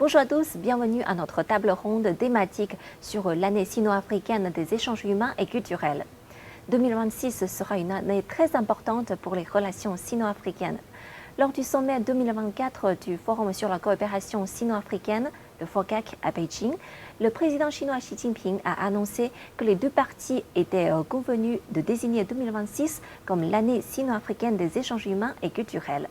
Bonjour à tous, bienvenue à notre table ronde thématique sur l'année sino-africaine des échanges humains et culturels. 2026 sera une année très importante pour les relations sino-africaines. Lors du sommet 2024 du Forum sur la coopération sino-africaine, le FOCAC à Beijing, le président chinois Xi Jinping a annoncé que les deux parties étaient convenus de désigner 2026 comme l'année sino-africaine des échanges humains et culturels.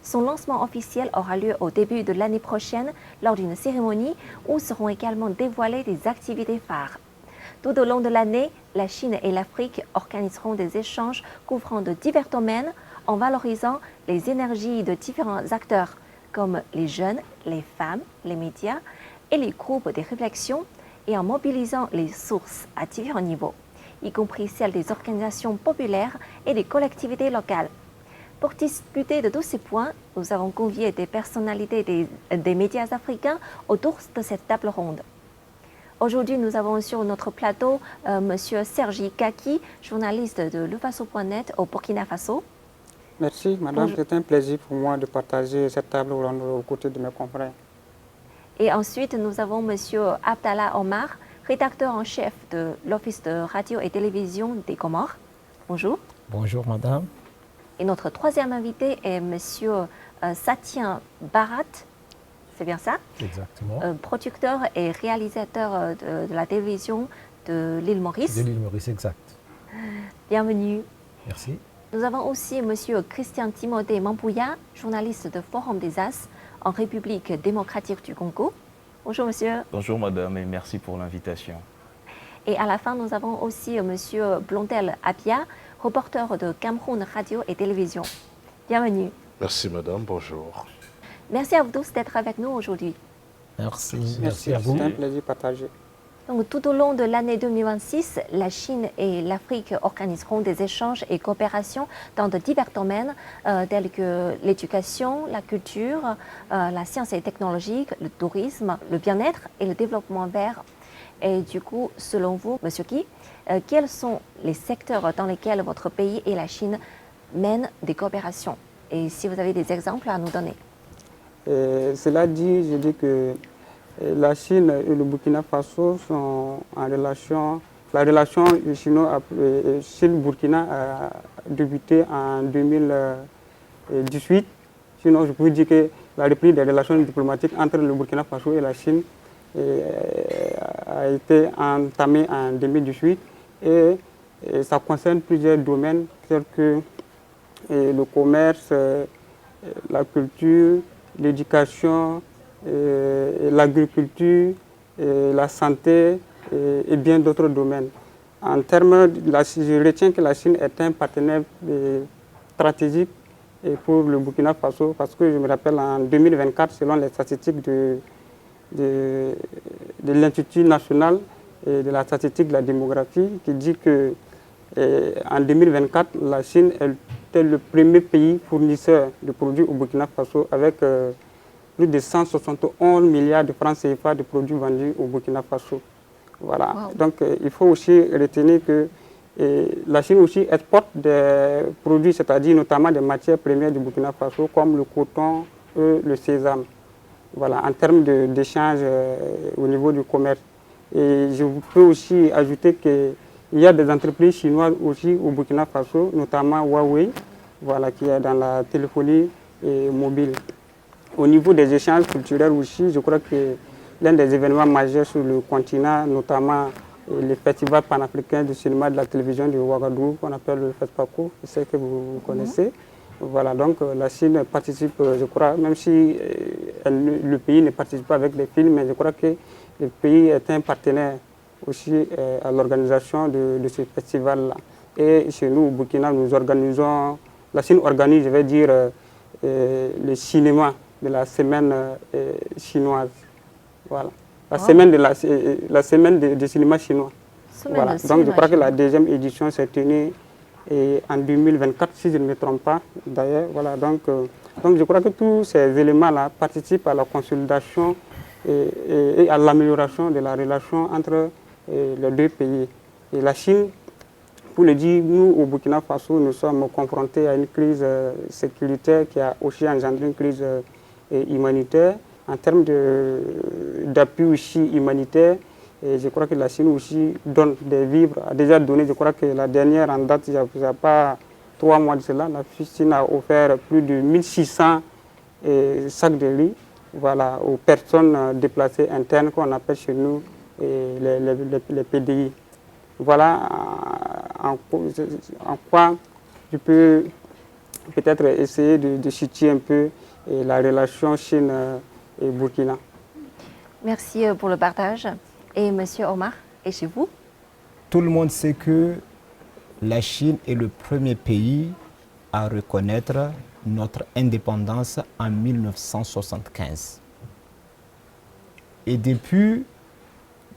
Son lancement officiel aura lieu au début de l'année prochaine lors d'une cérémonie où seront également dévoilées des activités phares. Tout au long de l'année, la Chine et l'Afrique organiseront des échanges couvrant de divers domaines en valorisant les énergies de différents acteurs comme les jeunes, les femmes, les médias et les groupes de réflexion et en mobilisant les sources à différents niveaux, y compris celles des organisations populaires et des collectivités locales. Pour discuter de tous ces points, nous avons convié des personnalités des médias africains autour de cette table ronde. Aujourd'hui, nous avons sur notre plateau M. Sergi Kaki, journaliste de lefaso.net au Burkina Faso. Merci, madame. C'est un plaisir pour moi de partager cette table ronde aux côtés de mes confrères. Et ensuite, nous avons M. Abdallah Omar, rédacteur en chef de l'Office de radio et télévision des Comores. Bonjour. Bonjour, madame. Et notre troisième invité est M. Satien Barat, c'est bien ça? Exactement. Producteur et réalisateur de la télévision de l'île Maurice. De l'île Maurice, exact. Bienvenue. Merci. Nous avons aussi M. Christian Timothée Mampouya, journaliste de Forum des As en République démocratique du Congo. Bonjour monsieur. Bonjour madame et merci pour l'invitation. Et à la fin, nous avons aussi M. Blondel Apia, reporter de Cameroun Radio et Télévision. Bienvenue. Merci madame, bonjour. Merci à vous tous d'être avec nous aujourd'hui. Merci à vous. C'est un plaisir partagé. Donc, tout au long de l'année 2026, la Chine et l'Afrique organiseront des échanges et coopérations dans de divers domaines tels que l'éducation, la culture, la science et technologie, le tourisme, le bien-être et le développement vert. Et du coup, selon vous, Monsieur Ki, quels sont les secteurs dans lesquels votre pays et la Chine mènent des coopérations? Et si vous avez des exemples à nous donner. Cela dit, je dis que la Chine et le Burkina Faso sont en relation. La relation Chine-Burkina a débuté en 2018. Sinon, je peux dire que la reprise des relations diplomatiques entre le Burkina Faso et la Chine a été entamée en 2018 et ça concerne plusieurs domaines tels que le commerce, la culture, l'éducation, l'agriculture, la santé et bien d'autres domaines. En termes, je retiens que la Chine est un partenaire stratégique pour le Burkina Faso parce que je me rappelle en 2024, selon les statistiques de l'Institut national de la statistique de la démographie, qui dit que en 2024, la Chine était le premier pays fournisseur de produits au Burkina Faso avec plus de 171 milliards de francs CFA de produits vendus au Burkina Faso. Voilà. Wow. Donc il faut aussi retenir que la Chine aussi exporte des produits, c'est-à-dire notamment des matières premières du Burkina Faso comme le coton et le sésame. Voilà, en termes d'échange au niveau du commerce. Et je peux aussi ajouter qu'il y a des entreprises chinoises aussi au Burkina Faso, notamment Huawei, voilà, qui est dans la téléphonie mobile. Au niveau des échanges culturels aussi, je crois que l'un des événements majeurs sur le continent, notamment le festival panafricain du cinéma et de la télévision de Ouagadougou, qu'on appelle le FESPACO, c'est ce que vous connaissez. Voilà, donc la Chine participe, je crois, même si le pays ne participe pas avec des films, mais je crois que le pays est un partenaire aussi à l'organisation de ce festival-là. Et chez nous, au Burkina, nous organisons, la Chine organise, je vais dire, le cinéma de la semaine chinoise. Voilà. La semaine de cinéma chinois. Voilà. Donc je crois que la deuxième édition s'est tenue en 2024, si je ne me trompe pas. D'ailleurs, voilà. Donc je crois que tous ces éléments-là participent à la consolidation et à l'amélioration de la relation entre les deux pays. Et la Chine, pour le dire, nous, au Burkina Faso, nous sommes confrontés à une crise sécuritaire qui a aussi engendré une crise humanitaire. en termes d'appui aussi humanitaire. Et je crois que la Chine aussi donne des vivres, a déjà donné, je crois que la dernière en date, il n'y a pas 3 mois de cela, la Chine a offert plus de 1600 sacs de riz, voilà, aux personnes déplacées internes qu'on appelle chez nous les PDI. Voilà en quoi je peux peut-être essayer de situer un peu la relation Chine et Burkina. Merci pour le partage. Et Monsieur Omar, et chez vous? Tout le monde sait que la Chine est le premier pays à reconnaître notre indépendance en 1975. Et depuis,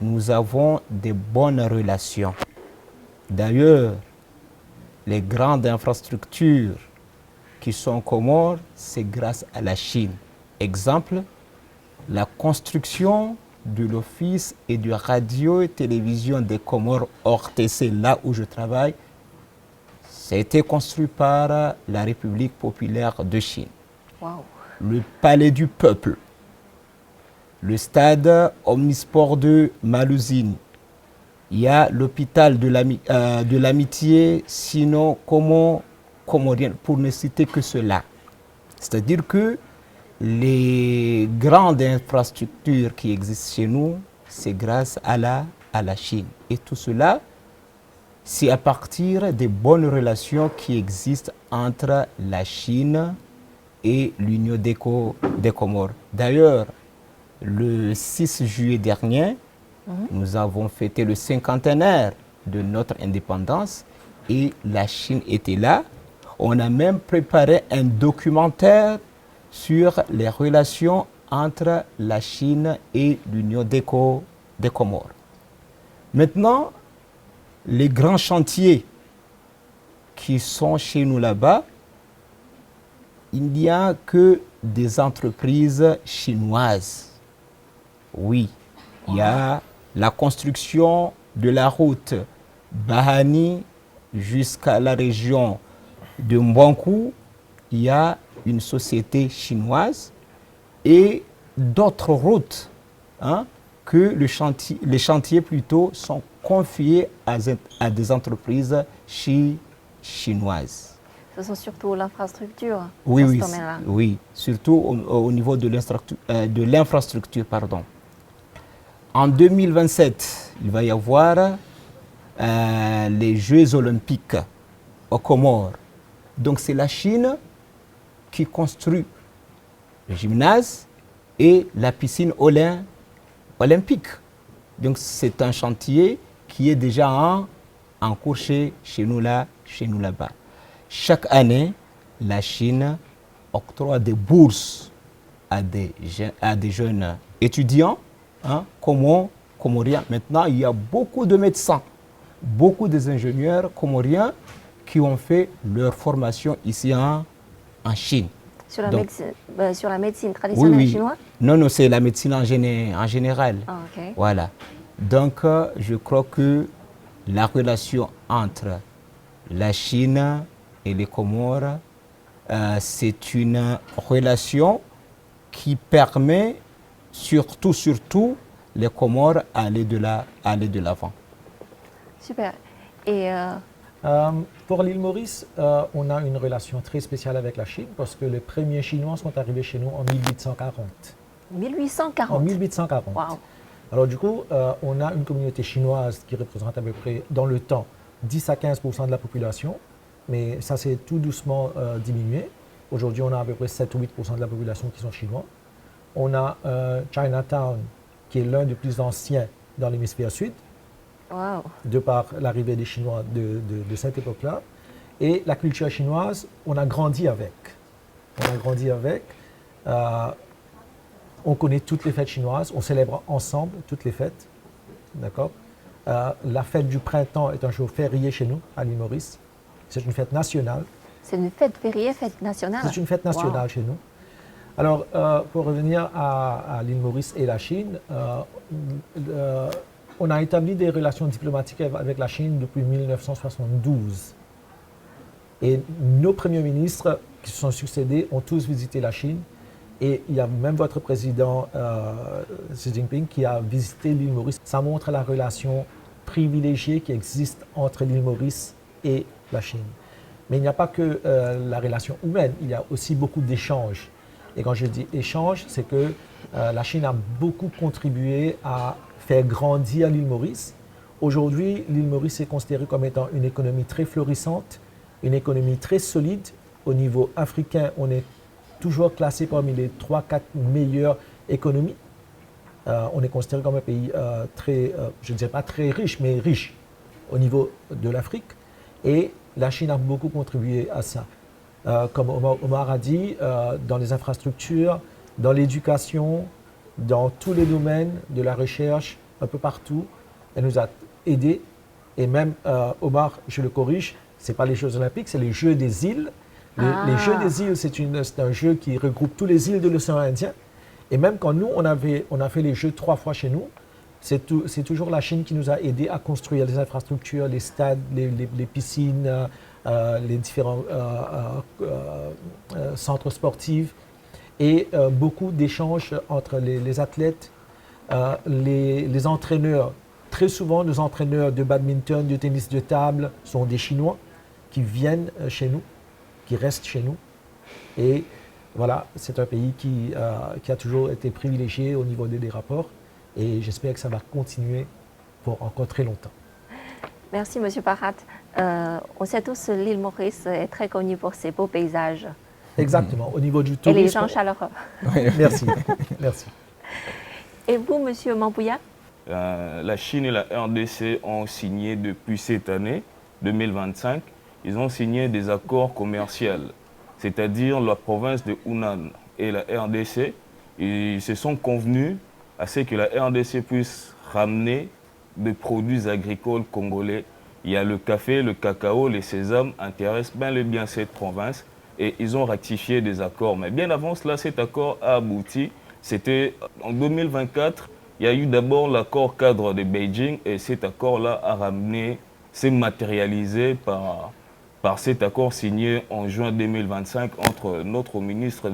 nous avons de bonnes relations. D'ailleurs, les grandes infrastructures qui sont aux Comores, c'est grâce à la Chine. Exemple, la construction de l'Office et de radio et télévision des Comores ORTC, là où je travaille, ça a été construit par la République populaire de Chine. Wow. Le Palais du Peuple, le stade Omnisport de Maluzine, il y a l'hôpital de l'amitié sino-comorienne, pour ne citer que cela. C'est-à-dire que les grandes infrastructures qui existent chez nous, c'est grâce à la Chine. Et tout cela, c'est à partir des bonnes relations qui existent entre la Chine et l'Union des Comores. D'ailleurs, le 6 juillet dernier, nous avons fêté le 50aire de notre indépendance et la Chine était là. On a même préparé un documentaire sur les relations entre la Chine et l'Union des Comores. Maintenant, les grands chantiers qui sont chez nous là-bas, il n'y a que des entreprises chinoises. Oui, il y a la construction de la route Bahani jusqu'à la région de Mbankou. Il y a une société chinoise et d'autres routes que les chantiers plutôt sont confiés à des entreprises chinoises. Ce sont surtout l'infrastructure Oui, dans oui, ce domaine-là. oui, surtout au niveau de l'infrastructure. En 2027, il va y avoir les Jeux olympiques aux Comores. Donc c'est la Chine qui construit le gymnase et la piscine olympique. Donc c'est un chantier qui est déjà en cours chez nous là-bas. Chaque année, la Chine octroie des bourses à des jeunes étudiants comoriens. Maintenant, il y a beaucoup de médecins, beaucoup d'ingénieurs comoriens qui ont fait leur formation ici en Chine. Sur la médecine traditionnelle chinoise? Non, c'est la médecine en général. Ah, okay. Voilà. Donc, je crois que la relation entre la Chine et les Comores, c'est une relation qui permet surtout les Comores à aller de l'avant. Super. Et pour l'île Maurice, on a une relation très spéciale avec la Chine parce que les premiers Chinois sont arrivés chez nous en 1840. 1840? En 1840. Wow. Alors du coup, on a une communauté chinoise qui représente à peu près, dans le temps, 10 à 15% de la population, mais ça s'est tout doucement diminué. Aujourd'hui, on a à peu près 7 ou 8% de la population qui sont chinois. On a Chinatown, qui est l'un des plus anciens dans l'hémisphère sud, Wow. de par l'arrivée des Chinois de cette époque-là. Et la culture chinoise, on a grandi avec. On connaît toutes les fêtes chinoises, on célèbre ensemble toutes les fêtes. D'accord? La fête du printemps est un jour férié chez nous, à l'île Maurice. C'est une fête nationale. C'est une fête fériée, fête nationale? C'est une fête nationale chez nous. Alors, pour revenir à l'île Maurice et la Chine, on a établi des relations diplomatiques avec la Chine depuis 1972. Et nos premiers ministres qui se sont succédés ont tous visité la Chine. Et il y a même votre président Xi Jinping qui a visité l'île Maurice. Ça montre la relation privilégiée qui existe entre l'île Maurice et la Chine. Mais il n'y a pas que la relation humaine, il y a aussi beaucoup d'échanges. Et quand je dis échange, c'est que la Chine a beaucoup contribué à faire grandir l'île Maurice. Aujourd'hui, l'île Maurice est considérée comme étant une économie très florissante, une économie très solide. Au niveau africain, on est toujours classé parmi les 3-4 meilleures économies. On est considéré comme un pays très, je ne dirais pas très riche, mais riche au niveau de l'Afrique. Et la Chine a beaucoup contribué à ça. Comme Omar a dit, dans les infrastructures, dans l'éducation, dans tous les domaines de la recherche, un peu partout, elle nous a aidés. Et même, Omar, je le corrige, ce n'est pas les Jeux Olympiques, c'est les Jeux des îles. Les Jeux des îles, c'est un jeu qui regroupe toutes les îles de l'océan Indien. Et même quand nous, on a fait les Jeux 3 fois chez nous, c'est toujours la Chine qui nous a aidés à construire les infrastructures, les stades, les piscines, les différents centres sportifs et beaucoup d'échanges entre les athlètes, les entraîneurs. Très souvent, nos entraîneurs de badminton, de tennis de table sont des Chinois qui viennent chez nous, qui restent chez nous. Et voilà, c'est un pays qui a toujours été privilégié au niveau des rapports. Et j'espère que ça va continuer pour encore très longtemps. Merci, M. Parat. On sait tous que l'île Maurice est très connue pour ses beaux paysages. Exactement, au niveau du tourisme. Et les gens chaleureux. Merci, merci. Et vous, M. Mambouya? La Chine et la RDC ont signé depuis cette année, 2025, ils ont signé des accords commerciaux. C'est-à-dire la province de Hunan et la RDC, ils se sont convenus à ce que la RDC puisse ramener des produits agricoles congolais. Il y a le café, le cacao, les sésames intéressent bien cette province et ils ont ratifié des accords. Mais bien avant cela, cet accord a abouti. C'était en 2024, il y a eu d'abord l'accord cadre de Beijing et cet accord-là a ramené, s'est matérialisé par cet accord signé en juin 2025 entre notre ministre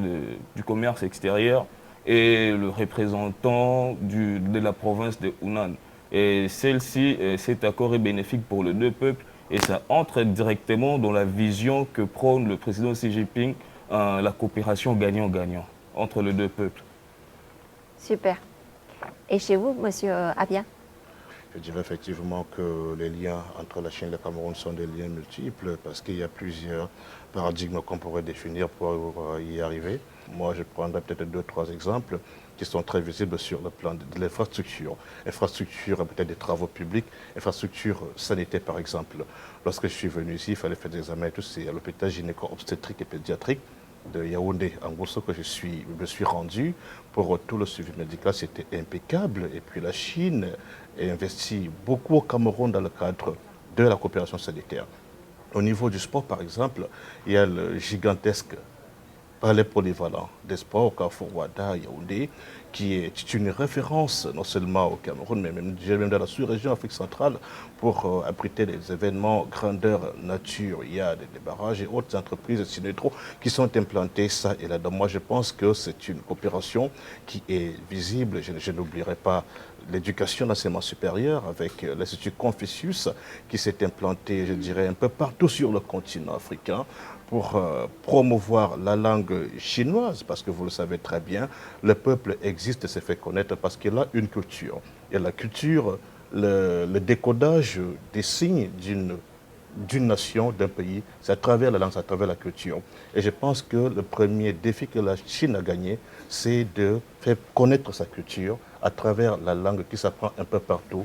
du Commerce extérieur et le représentant de la province de Hunan. Et cet accord est bénéfique pour les deux peuples et ça entre directement dans la vision que prône le président Xi Jinping, la coopération gagnant-gagnant entre les deux peuples. Super. Et chez vous, M. Abia? Je dirais effectivement que les liens entre la Chine et le Cameroun sont des liens multiples parce qu'il y a plusieurs paradigmes qu'on pourrait définir pour y arriver. Moi, je prendrais peut-être 2-3 exemples qui sont très visibles sur le plan de l'infrastructure. Infrastructure, peut-être des travaux publics, infrastructure sanitaire par exemple. Lorsque je suis venu ici, il fallait faire des examens et tout, c'est à l'hôpital gynéco-obstétrique et pédiatrique de Yaoundé, en Grosso, que je me suis rendu pour tout le suivi médical, c'était impeccable. Et puis la Chine a investi beaucoup au Cameroun dans le cadre de la coopération sanitaire. Au niveau du sport, par exemple, il y a le gigantesque palais polyvalent des sports au Carrefour Ouada, Yaoundé, qui est une référence non seulement au Cameroun, mais même dans la sous-région Afrique centrale pour abriter des événements grandeur nature. Il y a des barrages et autres entreprises Sinetro qui sont implantées ça et là. Donc moi je pense que c'est une coopération qui est visible. Je n'oublierai pas l'éducation d'enseignement supérieur avec l'Institut Confucius qui s'est implanté, je dirais, un peu partout sur le continent africain pour promouvoir la langue chinoise, parce que vous le savez très bien, le peuple existe et s'est fait connaître parce qu'il a une culture. Et la culture, le décodage des signes d'une nation, d'un pays, c'est à travers la langue, c'est à travers la culture. Et je pense que le premier défi que la Chine a gagné, c'est de faire connaître sa culture à travers la langue qui s'apprend un peu partout,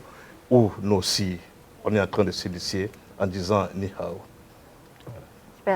où nous aussi, on est en train de s'initier en disant Ni Hao.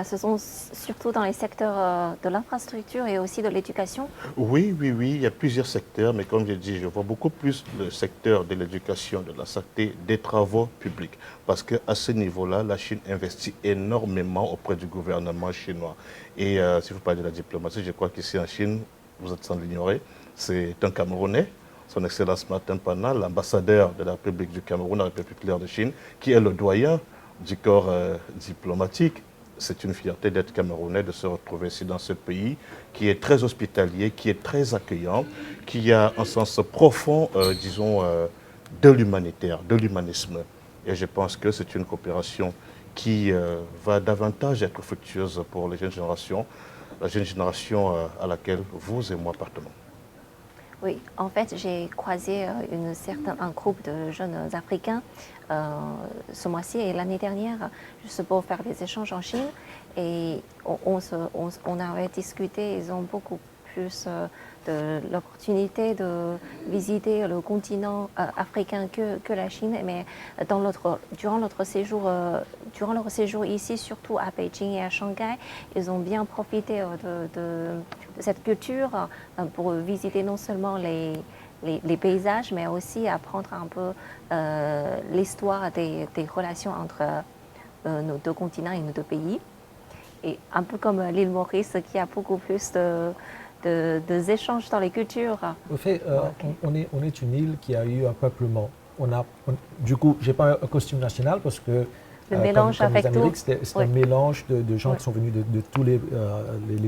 Ce sont surtout dans les secteurs de l'infrastructure et aussi de l'éducation? Oui, il y a plusieurs secteurs, mais comme je dis, je vois beaucoup plus le secteur de l'éducation, de la santé, des travaux publics. Parce qu'à ce niveau-là, la Chine investit énormément auprès du gouvernement chinois. Et si vous parlez de la diplomatie, je crois qu'ici en Chine, vous êtes sans l'ignorer, c'est un Camerounais, son Excellence Martin Pana, l'ambassadeur de la République du Cameroun, la République populaire de Chine, qui est le doyen du corps diplomatique. c'est une fierté d'être Camerounais, de se retrouver ici dans ce pays qui est très hospitalier, qui est très accueillant, qui a un sens profond, disons, de l'humanitaire, de l'humanisme. Et je pense que c'est une coopération qui va davantage être fructueuse pour les jeunes générations, la jeune génération à laquelle vous et moi appartenons. Oui, en fait, j'ai croisé un groupe de jeunes Africains ce mois-ci et l'année dernière, juste pour faire des échanges en Chine. Et on avait discuté, ils ont beaucoup plus de l'opportunité de visiter le continent africain que la Chine. Mais durant leur séjour ici, surtout à Beijing et à Shanghai, ils ont bien profité de cette culture pour visiter non seulement les paysages, mais aussi apprendre un peu l'histoire des relations entre nos deux continents et nos deux pays. Et un peu comme l'île Maurice qui a beaucoup plus des échanges dans les cultures. Au fait, on est une île qui a eu un peuplement. Du coup, je n'ai pas un costume national parce que le mélange comme avec les Amériques, c'est oui. un mélange de gens Oui. qui sont venus de tous les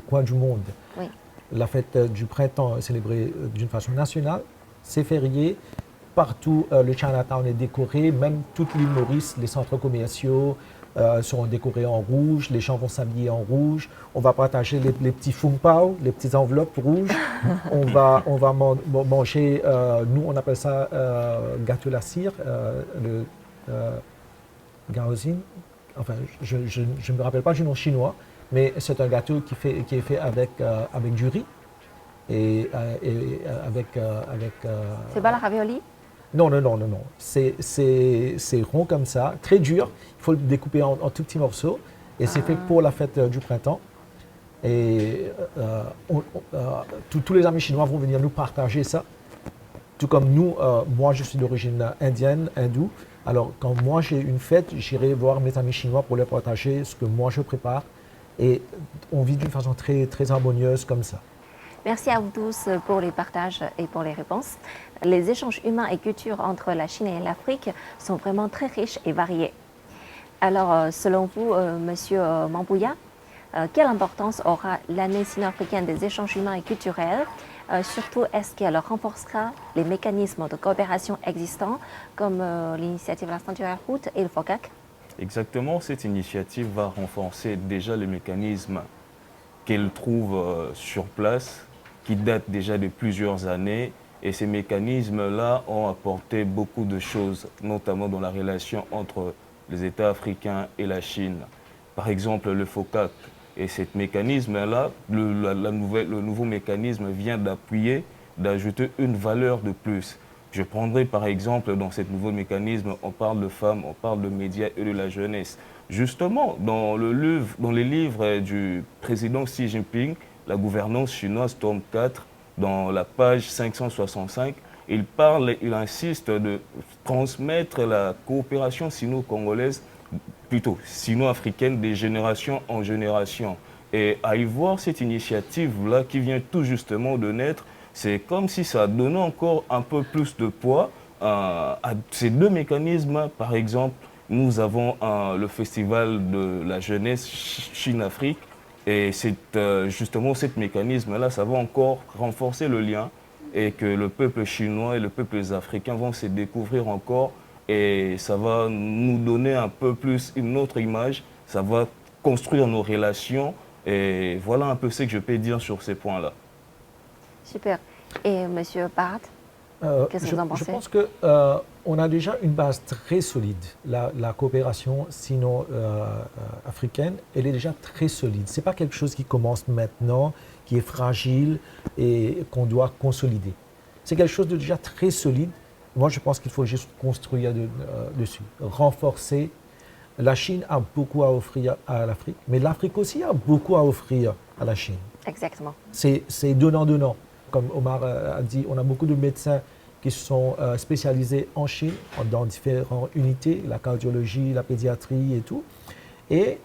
coins du monde. Oui. La fête du printemps est célébrée d'une façon nationale, c'est férié. Partout, le Chinatown est décoré, même toute l'île Maurice, les centres commerciaux seront décorés en rouge, les gens vont s'habiller en rouge, on va partager les petits fung pao, les petites enveloppes rouges, on va manger, nous on appelle ça gâteau la cire, le gaozin, enfin je ne me rappelle pas du nom chinois, mais c'est un gâteau qui est fait avec du riz et avec... C'est pas la ravioli? Non. C'est rond comme ça, très dur. Il faut le découper en tout petits morceaux. Et c'est fait pour la fête du printemps. Et tous les amis chinois vont venir nous partager ça. Tout comme nous, moi je suis d'origine indienne, hindoue. Alors quand moi j'ai une fête, j'irai voir mes amis chinois pour leur partager ce que moi je prépare. Et on vit d'une façon très, très harmonieuse comme ça. Merci à vous tous pour les partages et pour les réponses. Les échanges humains et culturels entre la Chine et l'Afrique sont vraiment très riches et variés. Alors, selon vous, Monsieur Mambouya, quelle importance aura l'année sino-africaine des échanges humains et culturels? Surtout, est-ce qu'elle renforcera les mécanismes de coopération existants, comme l'initiative L'Instant du Route et le FOCAC? Exactement, cette initiative va renforcer déjà les mécanismes qu'elle trouve sur place, qui datent déjà de plusieurs années. Et ces mécanismes-là ont apporté beaucoup de choses, notamment dans la relation entre les États africains et la Chine. Par exemple, le FOCAC. Et ce mécanisme-là, le nouveau mécanisme vient d'appuyer, d'ajouter une valeur de plus. Je prendrai par exemple, dans ce nouveau mécanisme, on parle de femmes, on parle de médias et de la jeunesse. Justement, dans les livres du président Xi Jinping, La gouvernance chinoise, tome 4, dans la page 565, il insiste de transmettre la coopération sino-congolaise, plutôt sino-africaine, des générations en génération. Et à y voir cette initiative-là qui vient tout justement de naître, c'est comme si ça donnait encore un peu plus de poids à ces deux mécanismes. Par exemple, nous avons le festival de la jeunesse Chine-Afrique. Et justement, ce mécanisme-là, ça va encore renforcer le lien et que le peuple chinois et le peuple africain vont se découvrir encore et ça va nous donner un peu plus une autre image, ça va construire nos relations et voilà un peu ce que je peux dire sur ces points-là. Super. Et Monsieur Barat, qu'est-ce que vous en pensez? Je pense qu'on a déjà une base très solide. La coopération sino-africaine, elle est déjà très solide. Ce n'est pas quelque chose qui commence maintenant, qui est fragile et qu'on doit consolider. C'est quelque chose de déjà très solide. Moi, je pense qu'il faut juste construire dessus, renforcer. La Chine a beaucoup à offrir à l'Afrique, mais l'Afrique aussi a beaucoup à offrir à la Chine. Exactement. C'est donnant-donnant. Comme Omar a dit, on a beaucoup de médecins qui sont spécialisés en Chine, dans différentes unités, la cardiologie, la pédiatrie et tout. Et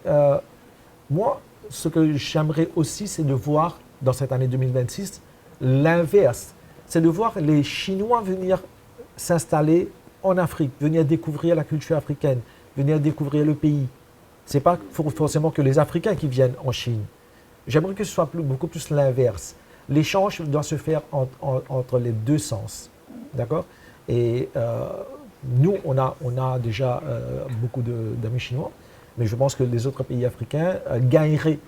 moi, ce que j'aimerais aussi, c'est de voir, dans cette année 2026, l'inverse. C'est de voir les Chinois venir s'installer en Afrique, venir découvrir la culture africaine, venir découvrir le pays. Ce n'est pas forcément que les Africains qui viennent en Chine. J'aimerais que ce soit beaucoup plus l'inverse. L'échange doit se faire entre les deux sens. D'accord? Et nous, on a déjà beaucoup d'amis chinois, mais je pense que les autres pays africains gagneraient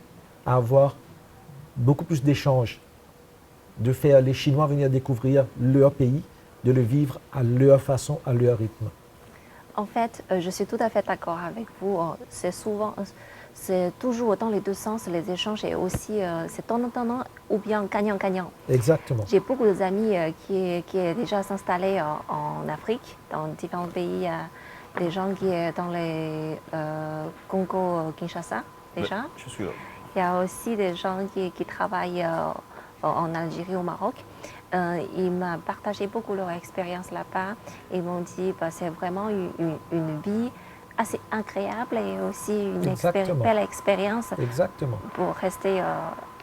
à avoir beaucoup plus d'échanges, de faire les Chinois venir découvrir leur pays, de le vivre à leur façon, à leur rythme. En fait, je suis tout à fait d'accord avec vous. C'est toujours dans les deux sens, les échanges, et aussi c'est tonnant ou bien gagnant-gagnant. Exactement. J'ai beaucoup d'amis qui sont déjà installés en Afrique, dans différents pays. Des gens qui sont dans les Congo-Kinshasa, déjà. Ouais, je suis là. Il y a aussi des gens qui travaillent en Algérie, au Maroc. Ils m'ont partagé beaucoup leur expérience là-bas. Ils m'ont dit que c'est vraiment une vie assez agréable et aussi une belle expérience. Exactement. Pour rester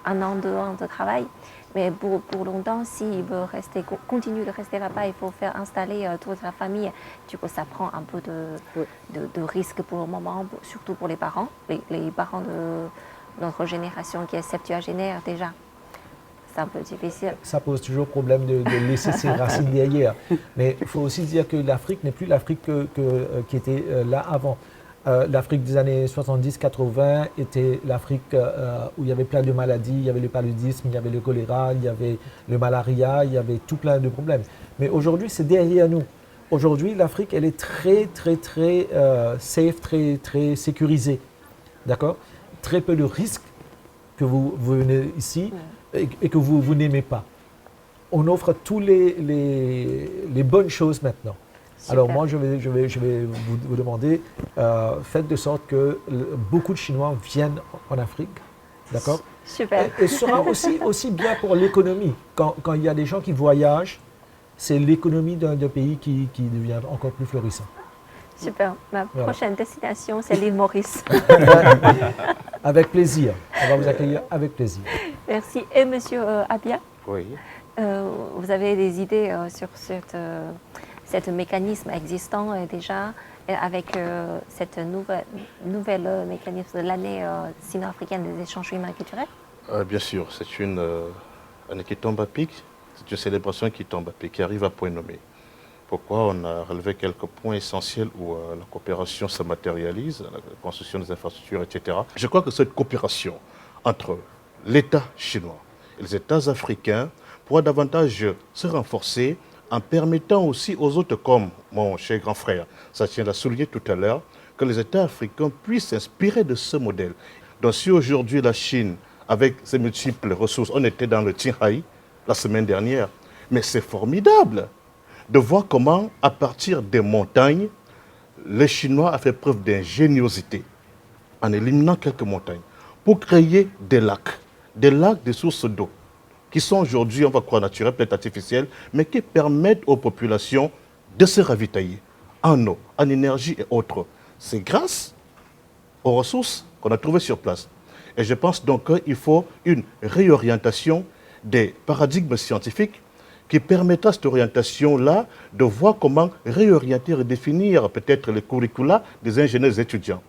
un an, 2 ans de travail. Mais pour longtemps, s'ils veulent continuer de rester là-bas, il faut faire installer toute la famille. Du coup, ça prend un peu de risque pour le moment, surtout pour les parents, les parents de notre génération qui est septuagénaire déjà. C'est un peu difficile. Ça pose toujours problème de laisser ses racines derrière. Mais il faut aussi dire que l'Afrique n'est plus l'Afrique qui était là avant. L'Afrique des années 70-80 était l'Afrique où il y avait plein de maladies. Il y avait le paludisme, il y avait le choléra, il y avait le malaria, il y avait tout plein de problèmes. Mais aujourd'hui, c'est derrière nous. Aujourd'hui, l'Afrique, elle est très safe, très sécurisée. D'accord? Très peu de risques que vous venez ici et que vous n'aimez pas. On offre tous les bonnes choses maintenant. Super. Alors moi, je vais vous demander, faites de sorte que beaucoup de Chinois viennent en Afrique, d'accord? Super. Et ce sera aussi bien pour l'économie. Quand il y a des gens qui voyagent, c'est l'économie d'un pays qui devient encore plus florissant. Super. Ma prochaine destination, c'est l'île Maurice. Avec plaisir. On va vous accueillir avec plaisir. Merci. Et Monsieur Abia, Oui. vous avez des idées sur ce mécanisme existant déjà avec cette nouvelle mécanisme de l'année sino-africaine des échanges humains et culturels? Bien sûr, c'est une année qui tombe à pic. C'est une célébration qui tombe à pic, qui arrive à point nommé. Pourquoi on a relevé quelques points essentiels où la coopération se matérialise, la construction des infrastructures, etc. Je crois que cette coopération entre l'État chinois et les États africains pourra davantage se renforcer en permettant aussi aux autres, comme mon cher grand frère Satien l'a souligné tout à l'heure, que les États africains puissent s'inspirer de ce modèle. Donc si aujourd'hui la Chine, avec ses multiples ressources, on était dans le Qinghai la semaine dernière, mais c'est formidable de voir comment, à partir des montagnes, les Chinois ont fait preuve d'ingéniosité en éliminant quelques montagnes pour créer des lacs, des sources d'eau, qui sont aujourd'hui, on va croire naturelles, peut-être artificielles, mais qui permettent aux populations de se ravitailler en eau, en énergie et autres. C'est grâce aux ressources qu'on a trouvées sur place. Et je pense donc qu'il faut une réorientation des paradigmes scientifiques qui permettra cette orientation-là de voir comment réorienter, redéfinir peut-être les curricula des ingénieurs étudiants.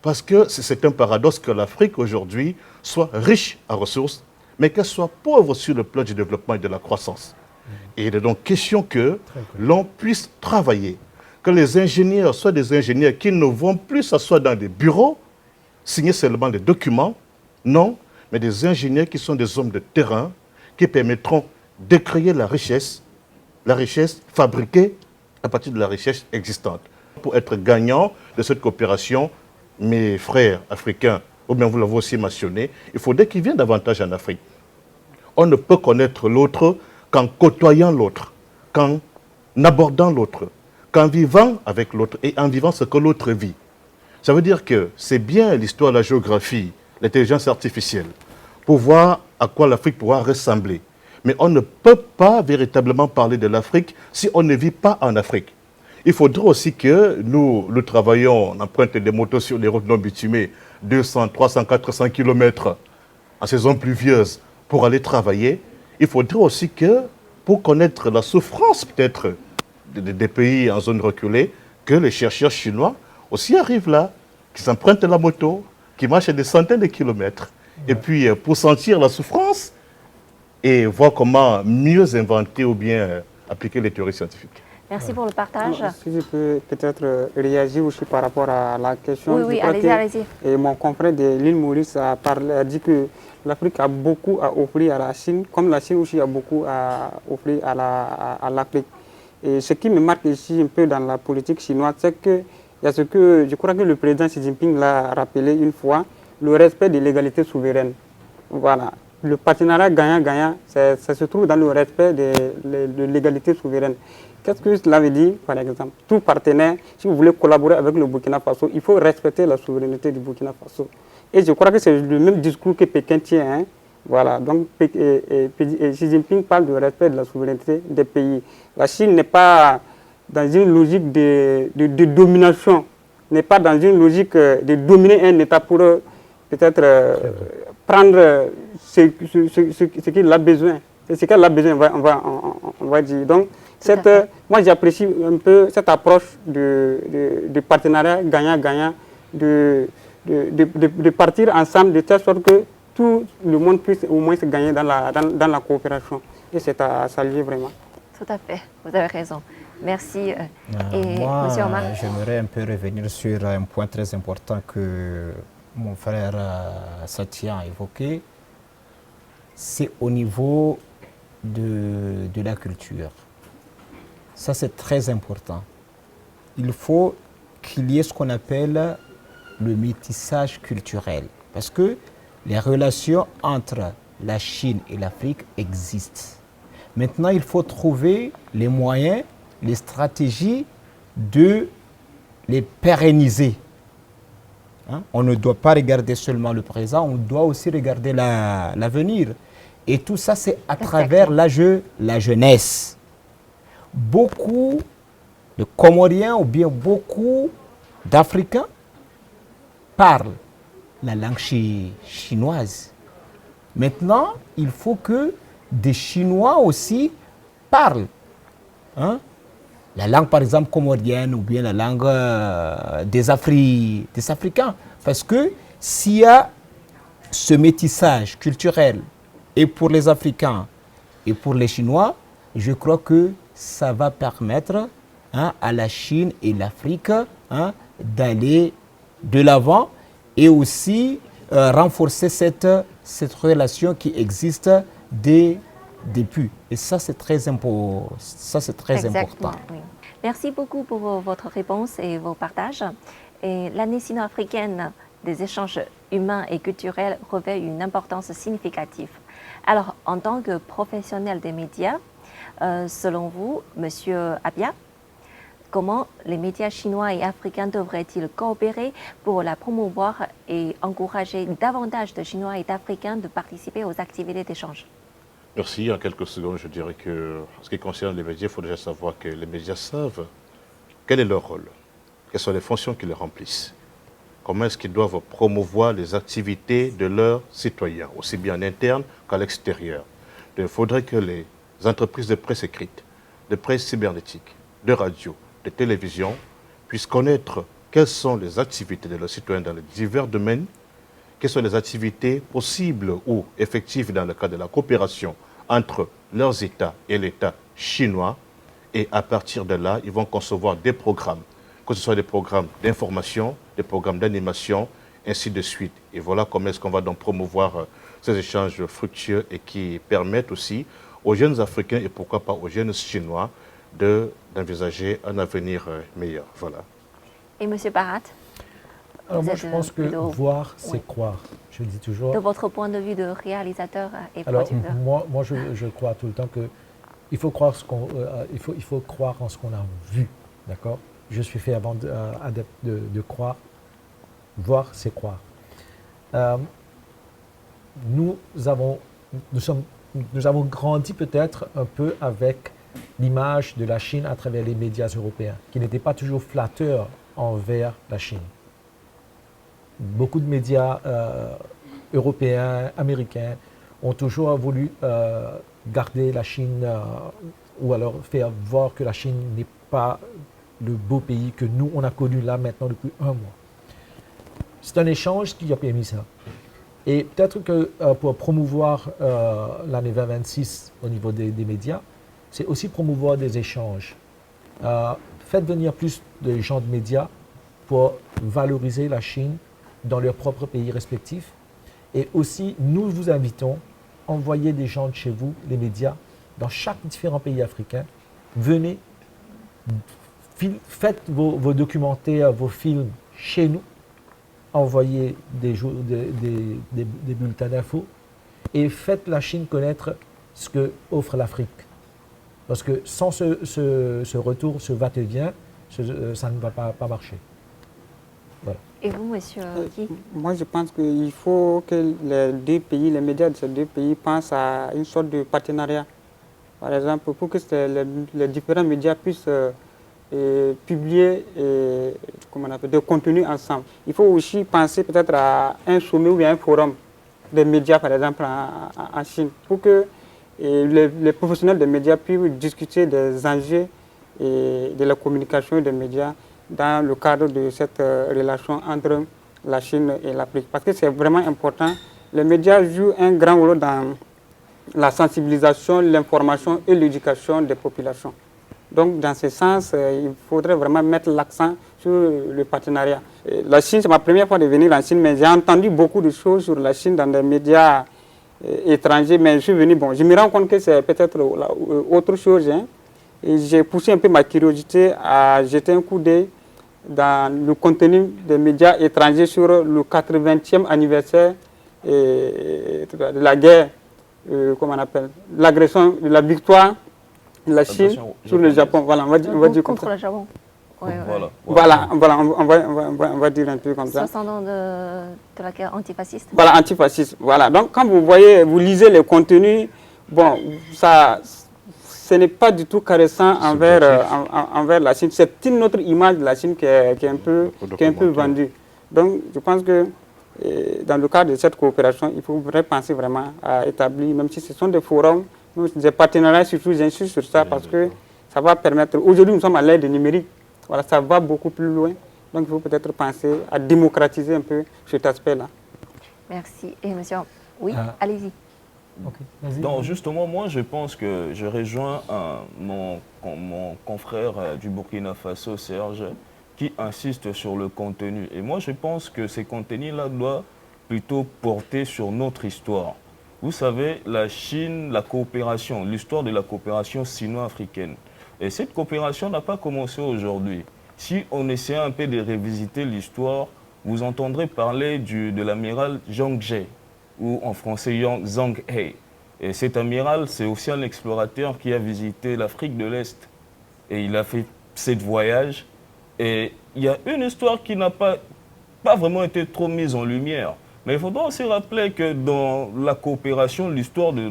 Parce que c'est un paradoxe que l'Afrique aujourd'hui soit riche en ressources, mais qu'elle soit pauvre sur le plan du développement et de la croissance. Et il est donc question que l'on puisse travailler, que les ingénieurs soient des ingénieurs qui ne vont plus s'asseoir dans des bureaux, signer seulement des documents, non, mais des ingénieurs qui sont des hommes de terrain, qui permettront de créer la richesse fabriquée à partir de la richesse existante. Pour être gagnant de cette coopération, mes frères africains, ou bien vous l'avez aussi mentionné, il faudrait qu'ils viennent davantage en Afrique. On ne peut connaître l'autre qu'en côtoyant l'autre, qu'en abordant l'autre, qu'en vivant avec l'autre et en vivant ce que l'autre vit. Ça veut dire que c'est bien l'histoire, la géographie, l'intelligence artificielle, pour voir à quoi l'Afrique pourra ressembler. Mais on ne peut pas véritablement parler de l'Afrique si on ne vit pas en Afrique. Il faudrait aussi que nous travaillions, on emprunte des motos sur les routes non bitumées, 200, 300, 400 km en saison pluvieuse pour aller travailler. Il faudrait aussi que, pour connaître la souffrance peut-être des pays en zone reculée, que les chercheurs chinois aussi arrivent là, qui s'empruntent la moto, qui marchent des centaines de kilomètres, et puis pour sentir la souffrance et voir comment mieux inventer ou bien appliquer les théories scientifiques. Merci pour le partage. Si je peux peut-être réagir aussi par rapport à la question. Oui, oui, allez-y, allez-y. Et mon confrère de l'île Maurice a dit que l'Afrique a beaucoup à offrir à la Chine, comme la Chine aussi a beaucoup à offrir à l'Afrique. Et ce qui me marque ici un peu dans la politique chinoise, c'est que il y a ce que je crois que le président Xi Jinping l'a rappelé une fois, le respect de l'égalité souveraine. Voilà. Le partenariat gagnant-gagnant, ça se trouve dans le respect de l'égalité souveraine. Qu'est-ce que cela veut dire, par exemple? Tout partenaire, si vous voulez collaborer avec le Burkina Faso, il faut respecter la souveraineté du Burkina Faso. Et je crois que c'est le même discours que Pékin tient. Hein. Voilà, donc Xi Jinping parle du respect de la souveraineté des pays. La Chine n'est pas dans une logique de domination, n'est pas dans une logique de dominer un État pour peut-être prendre ce qu'il a besoin. C'est ce qu'elle a besoin, on va dire. Donc, moi j'apprécie un peu cette approche de partenariat gagnant-gagnant, de partir ensemble de telle sorte que tout le monde puisse au moins se gagner dans la coopération. Et c'est à saluer vraiment. Tout à fait, vous avez raison. Merci. Et moi, Monsieur Omar? J'aimerais un peu revenir sur un point très important que mon frère Satya a évoqué. C'est au niveau de la culture. Ça, c'est très important. Il faut qu'il y ait ce qu'on appelle le métissage culturel. Parce que les relations entre la Chine et l'Afrique existent. Maintenant, il faut trouver les moyens, les stratégies de les pérenniser. Hein? On ne doit pas regarder seulement le présent, on doit aussi regarder l'avenir. Et tout ça, c'est à travers la jeunesse. Beaucoup de Comoriens ou bien beaucoup d'Africains parlent la langue chinoise. Maintenant, il faut que des Chinois aussi parlent. Hein? La langue, par exemple, comorienne ou bien la langue des Africains. Parce que s'il y a ce métissage culturel, et pour les Africains et pour les Chinois, je crois que ça va permettre à la Chine et l'Afrique d'aller de l'avant et aussi renforcer cette relation qui existe depuis. Et ça, c'est très important. Oui. Merci beaucoup pour votre réponse et vos partages. Et l'année sino-africaine des échanges humains et culturels revêt une importance significative. Alors, en tant que professionnel des médias, selon vous, Monsieur Abia, comment les médias chinois et africains devraient-ils coopérer pour la promouvoir et encourager davantage de Chinois et d'Africains de participer aux activités d'échange? Merci. En quelques secondes, je dirais que, en ce qui concerne les médias, il faut déjà savoir que les médias savent quel est leur rôle, quelles sont les fonctions qu'ils remplissent, comment est-ce qu'ils doivent promouvoir les activités de leurs citoyens, aussi bien en interne qu'à l'extérieur. Il faudrait que les entreprises de presse écrite, de presse cybernétique, de radio, de télévision puissent connaître quelles sont les activités de leurs citoyens dans les divers domaines, quelles sont les activités possibles ou effectives dans le cadre de la coopération entre leurs États et l'État chinois. Et à partir de là, ils vont concevoir des programmes, que ce soit des programmes d'information, des programmes d'animation, ainsi de suite. Et voilà comment est-ce qu'on va donc promouvoir ces échanges fructueux et qui permettent aussi aux jeunes Africains et pourquoi pas aux jeunes Chinois d'envisager un avenir meilleur. Voilà. Et M. Barat? Alors moi, je pense que voir, c'est croire. Je dis toujours. De votre point de vue de réalisateur et alors, producteur. moi je crois tout le temps que il faut croire il faut croire en ce qu'on a vu, d'accord? Je suis fait avant adepte de croire. Voir, c'est croire. Nous avons grandi peut-être un peu avec l'image de la Chine à travers les médias européens, qui n'étaient pas toujours flatteurs envers la Chine. Beaucoup de médias européens, américains, ont toujours voulu garder la Chine ou alors faire voir que la Chine n'est pas le beau pays que nous, on a connu là maintenant depuis un mois. c'est un échange qui a permis ça. Et peut-être que pour promouvoir l'année 2026 au niveau des médias, c'est aussi promouvoir des échanges. Faites venir plus de gens de médias pour valoriser la Chine dans leurs propres pays respectifs. Et aussi, nous vous invitons, envoyez des gens de chez vous, les médias, dans chaque différent pays africain. Venez, faites vos documentaires, vos films chez nous, envoyez des bulletins d'infos et faites la Chine connaître ce que offre l'Afrique. Parce que sans ce retour, ce va-et-vient, ça ne va pas marcher. Voilà. Et vous, monsieur Guy? Moi, je pense qu'il faut que les deux pays, les médias de ces deux pays pensent à une sorte de partenariat. Par exemple, pour que les différents médias puissent publier des contenus ensemble. Il faut aussi penser peut-être à un sommet ou bien un forum des médias, par exemple, en Chine, pour que les professionnels des médias puissent discuter des enjeux et de la communication des médias dans le cadre de cette relation entre la Chine et l'Afrique. Parce que c'est vraiment important. Les médias jouent un grand rôle dans la sensibilisation, l'information et l'éducation des populations. Donc, dans ce sens, il faudrait vraiment mettre l'accent sur le partenariat. La Chine, c'est ma première fois de venir en Chine, mais j'ai entendu beaucoup de choses sur la Chine dans des médias étrangers, mais je suis venu, bon, je me rends compte que c'est peut-être autre chose. Hein, et j'ai poussé un peu ma curiosité à jeter un coup d'œil dans le contenu des médias étrangers sur le 80e anniversaire de la guerre, comment on appelle, l'agression, de la victoire de la Chine sur le Japon. Voilà, on va dire comme contre ça. le Japon. Ouais, ouais. Voilà, on va dire un peu comme ça. 60 ans de la guerre antifasciste. Voilà, antifasciste. Voilà, donc quand vous voyez, vous lisez les contenus, bon, ça, ce n'est pas du tout caressant envers la Chine. C'est une autre image de la Chine qui est un peu vendue. Donc, je pense que dans le cadre de cette coopération, il faudrait penser vraiment à établir, même si ce sont des forums, des partenariats, surtout, j'insiste sur ça, parce que ça va permettre. Aujourd'hui, nous sommes à l'ère du numérique. Voilà, ça va beaucoup plus loin. Donc, il faut peut-être penser à démocratiser un peu cet aspect-là. Merci. Et monsieur, oui, allez-y. Okay. Donc, justement, moi, je pense que je rejoins mon confrère du Burkina Faso, Serge, qui insiste sur le contenu. Et moi, je pense que ces contenus-là doivent plutôt porter sur notre histoire. Vous savez, la Chine, la coopération, l'histoire de la coopération sino-africaine. Et cette coopération n'a pas commencé aujourd'hui. Si on essaie un peu de revisiter l'histoire, vous entendrez parler de l'amiral Zhang Jie, ou en français Zhang He. Et cet amiral, c'est aussi un explorateur qui a visité l'Afrique de l'Est. Et il a fait 7 voyages. Et il y a une histoire qui n'a pas vraiment été trop mise en lumière. Mais il faudra aussi rappeler que dans la coopération, l'histoire de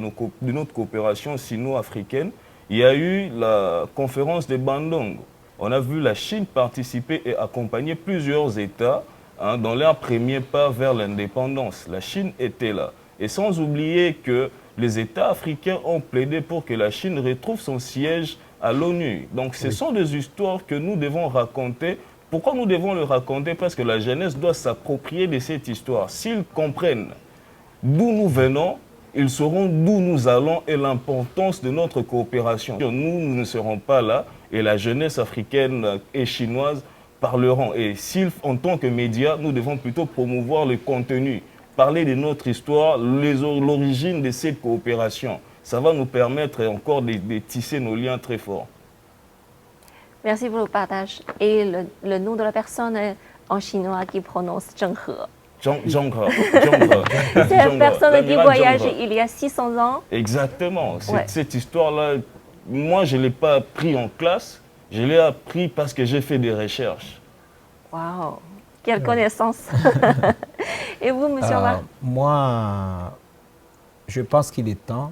notre coopération sino-africaine, il y a eu la conférence de Bandung. On a vu la Chine participer et accompagner plusieurs États dans leur premier pas vers l'indépendance. La Chine était là. Et sans oublier que les États africains ont plaidé pour que la Chine retrouve son siège à l'ONU. Donc ce sont des histoires que nous devons raconter. Pourquoi nous devons le raconter? Parce que la jeunesse doit s'approprier de cette histoire. S'ils comprennent d'où nous venons, ils sauront d'où nous allons et l'importance de notre coopération. Nous ne serons pas là et la jeunesse africaine et chinoise parleront. Et s'ils, en tant que médias, nous devons plutôt promouvoir le contenu, parler de notre histoire, l'origine de cette coopération. Ça va nous permettre encore de tisser nos liens très forts. Merci pour le partage. Et le nom de la personne en chinois qui prononce Zheng He. C'est une personne qui voyage il y a 600 ans. Exactement. Cette histoire-là, moi, je ne l'ai pas appris en classe. Je l'ai appris parce que j'ai fait des recherches. Waouh, quelle connaissance. Et vous, monsieur Omar? Moi, je pense qu'il est temps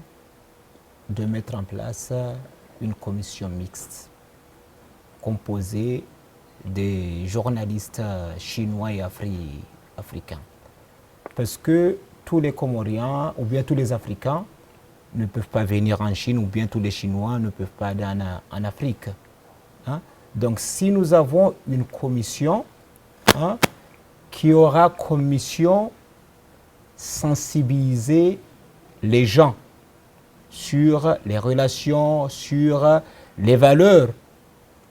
de mettre en place une commission mixte composée des journalistes chinois et africains. Parce que tous les Comoriens ou bien tous les Africains ne peuvent pas venir en Chine ou bien tous les Chinois ne peuvent pas aller en Afrique. Hein? Donc si nous avons une commission qui aura comme mission sensibiliser les gens sur les relations, sur les valeurs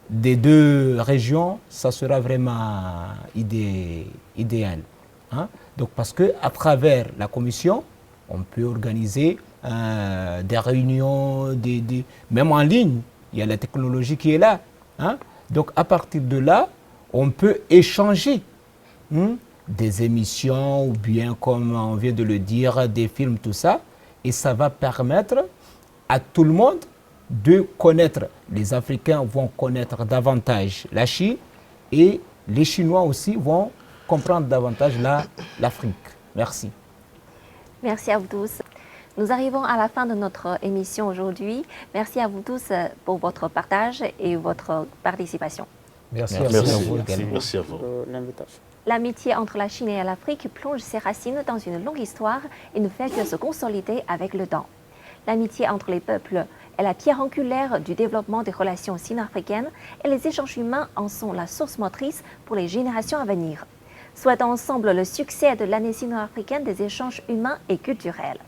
des deux régions. Ça sera vraiment idéal. Hein? Donc, parce qu'à travers la commission, on peut organiser des réunions, même en ligne. Il y a la technologie qui est là. Hein? Donc, à partir de là, on peut échanger des émissions ou bien, comme on vient de le dire, des films, tout ça. Et ça va permettre à tout le monde de connaître. Les Africains vont connaître davantage la Chine et les Chinois aussi vont comprendre davantage l'Afrique. Merci. Merci à vous tous. Nous arrivons à la fin de notre émission aujourd'hui. Merci à vous tous pour votre partage et votre participation. Merci, Merci à à vous. vous. Merci à vous. L'invitation. L'amitié entre la Chine et l'Afrique plonge ses racines dans une longue histoire et ne fait que se consolider avec le temps. L'amitié entre les peuples est la pierre angulaire du développement des relations sino-africaines et les échanges humains en sont la source motrice pour les générations à venir. Souhaitons ensemble le succès de l'année sino-africaine des échanges humains et culturels.